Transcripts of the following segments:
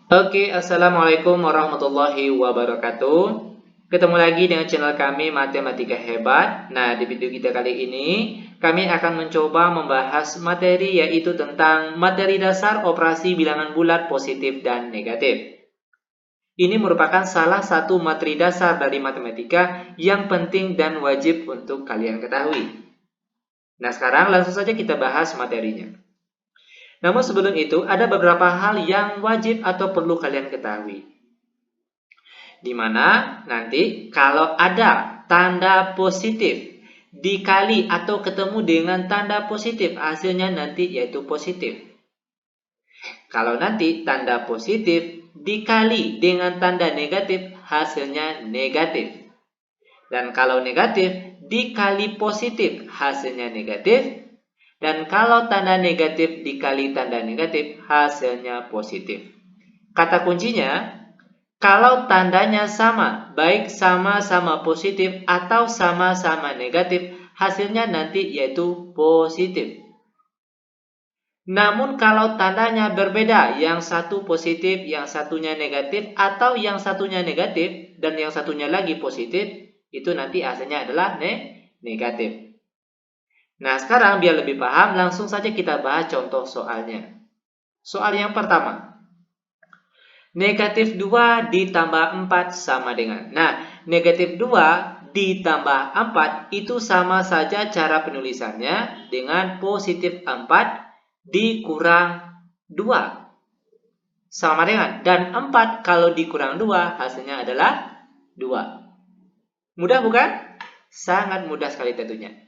Oke, Assalamualaikum warahmatullahi wabarakatuh. Ketemu lagi dengan channel kami Matematika Hebat. Nah, di video kita kali ini, kami akan mencoba membahas materi yaitu tentang materi dasar operasi bilangan bulat positif dan negatif. Ini merupakan salah satu materi dasar dari matematika yang penting dan wajib untuk kalian ketahui. Nah, sekarang langsung saja kita bahas materinya. Namun sebelum itu, ada beberapa hal yang wajib atau perlu kalian ketahui. Di mana nanti kalau ada tanda positif dikali atau ketemu dengan tanda positif, hasilnya nanti yaitu positif. Kalau nanti tanda positif dikali dengan tanda negatif, hasilnya negatif. Dan kalau negatif dikali positif, hasilnya negatif. Dan kalau tanda negatif dikali tanda negatif, hasilnya positif. Kata kuncinya, kalau tandanya sama, baik sama-sama positif atau sama-sama negatif, hasilnya nanti yaitu positif. Namun kalau tandanya berbeda, yang satu positif, yang satunya negatif, atau yang satunya negatif, dan yang satunya lagi positif, itu nanti hasilnya adalah negatif. Nah, sekarang biar lebih paham, langsung saja kita bahas contoh soalnya. Soal yang pertama. Negatif 2 ditambah 4 sama dengan. Nah, negatif 2 ditambah 4 itu sama saja cara penulisannya dengan positif 4 dikurang 2. Sama dengan. Dan 4 kalau dikurang 2 hasilnya adalah 2. Mudah bukan? Sangat mudah sekali tentunya.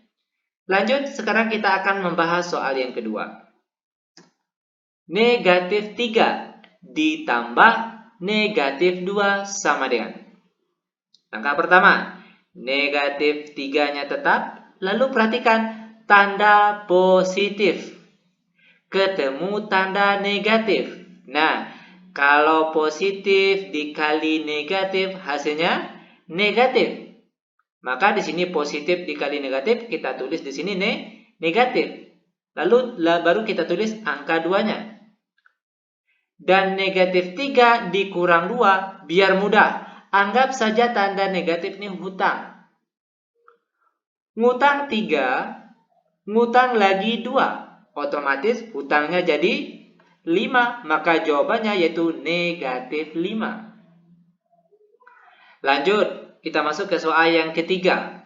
Lanjut, sekarang kita akan membahas soal yang kedua. Negatif 3 ditambah negatif 2 sama dengan. Langkah pertama, negatif 3-nya tetap, lalu perhatikan tanda positif. Ketemu tanda negatif. Nah, kalau positif dikali negatif, hasilnya negatif. Maka di sini positif dikali negatif, kita tulis di sini negatif. Lalu baru kita tulis angka 2-nya. Dan negatif 3 dikurang 2, biar mudah. Anggap saja tanda negatif ini hutang. Ngutang 3, ngutang lagi 2. Otomatis hutangnya jadi 5. Maka jawabannya yaitu negatif 5. Lanjut. Kita masuk ke soal yang ketiga.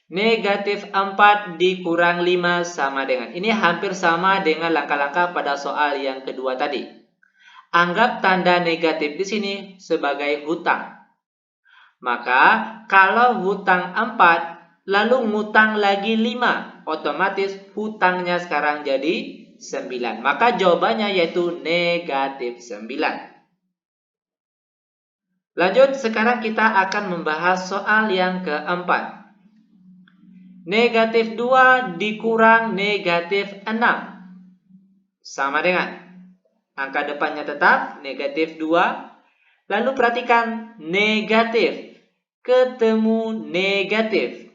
Negatif 4 dikurang 5 sama dengan. Ini hampir sama dengan langkah-langkah pada soal yang kedua tadi. Anggap tanda negatif di sini sebagai hutang. Maka kalau hutang 4 lalu ngutang lagi 5, otomatis hutangnya sekarang jadi 9. Maka jawabannya yaitu negatif 9. Lanjut, sekarang kita akan membahas soal yang keempat. Negatif 2 dikurang negatif 6. Sama dengan. Angka depannya tetap negatif 2. Lalu perhatikan negatif ketemu negatif.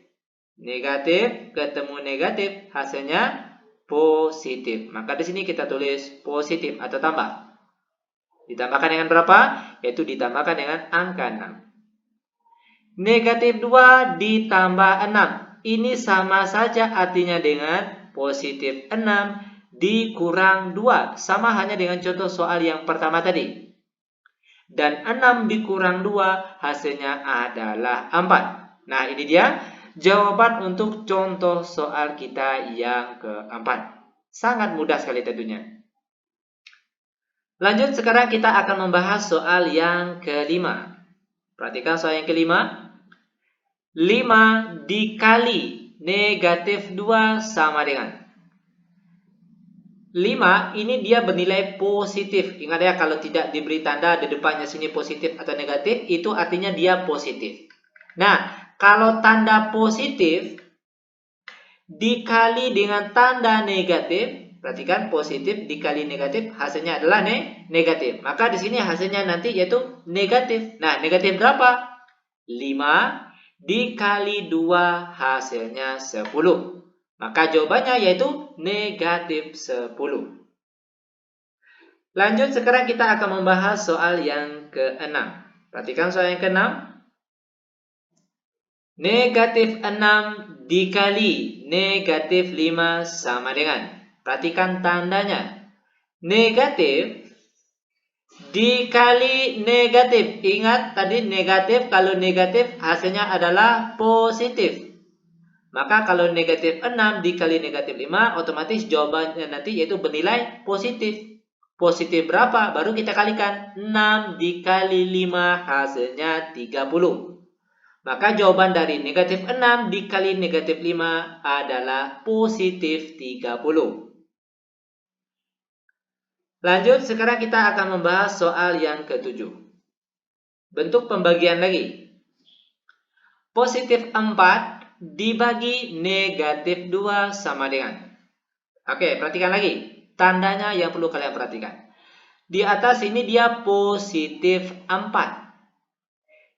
Negatif ketemu negatif, hasilnya positif. Maka di sini kita tulis positif atau tambah. Ditambahkan dengan berapa? Yaitu ditambahkan dengan angka 6. Negatif 2 ditambah 6. Ini sama saja artinya dengan positif 6 dikurang 2. Sama hanya dengan contoh soal yang pertama tadi. Dan 6 dikurang 2 hasilnya adalah 4. Nah, ini dia jawaban untuk contoh soal kita yang keempat. Sangat mudah sekali tentunya. Lanjut, sekarang kita akan membahas soal yang kelima. Perhatikan soal yang kelima. 5 dikali negatif 2 sama dengan. 5 ini dia bernilai positif. Ingat ya, kalau tidak diberi tanda di depannya sini positif atau negatif, itu artinya dia positif. Nah, kalau tanda positif dikali dengan tanda negatif, perhatikan positif dikali negatif, hasilnya adalah negatif. Maka di sini hasilnya nanti yaitu negatif. Nah, negatif berapa? 5 dikali 2 hasilnya 10. Maka jawabannya yaitu negatif 10. Lanjut, sekarang kita akan membahas soal yang ke-6. Perhatikan soal yang ke-6. Negatif 6 dikali negatif 5 sama dengan. Perhatikan tandanya. Negatif dikali negatif. Ingat tadi negatif, kalau negatif hasilnya adalah positif. Maka kalau negatif 6 dikali negatif 5, otomatis jawabannya nanti yaitu bernilai positif. Positif berapa? Baru kita kalikan. 6 dikali 5 hasilnya 30. Maka jawaban dari negatif 6 dikali negatif 5 adalah positif 30. Lanjut, sekarang kita akan membahas soal yang ke-7. Bentuk pembagian lagi. Positif 4 dibagi negatif 2 sama dengan. Oke, perhatikan lagi. Tandanya yang perlu kalian perhatikan. Di atas ini dia positif 4.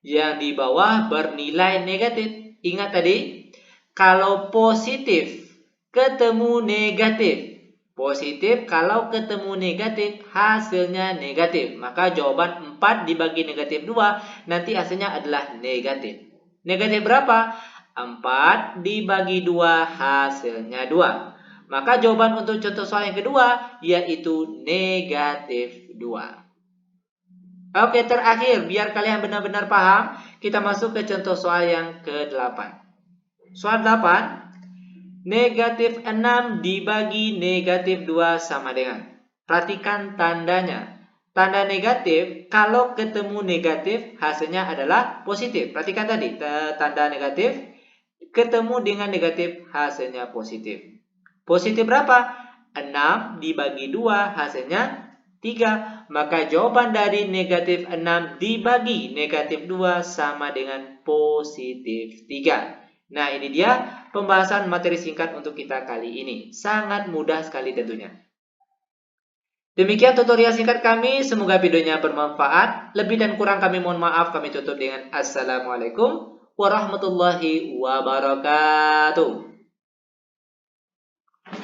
Yang di bawah bernilai negatif. Ingat tadi, kalau positif ketemu negatif. Positif kalau ketemu negatif hasilnya negatif. Maka jawaban 4 dibagi negatif 2 nanti hasilnya adalah negatif. Negatif berapa? 4 dibagi 2 hasilnya 2. Maka jawaban untuk contoh soal yang kedua yaitu negatif 2. Oke, terakhir, biar kalian benar-benar paham, kita masuk ke contoh soal yang ke-8. Soal 8, negatif 6 dibagi negatif 2 sama dengan. Perhatikan tandanya. Tanda negatif, kalau ketemu negatif, hasilnya adalah positif. Perhatikan tadi, tanda negatif, ketemu dengan negatif, hasilnya positif. Positif berapa? 6 dibagi 2, hasilnya 3. Maka jawaban dari negatif 6 dibagi negatif 2 sama dengan positif 3. Nah, ini dia pembahasan materi singkat untuk kita kali ini. Sangat mudah sekali tentunya. Demikian tutorial singkat kami. Semoga videonya bermanfaat. Lebih dan kurang kami mohon maaf. Kami tutup dengan Assalamualaikum warahmatullahi wabarakatuh.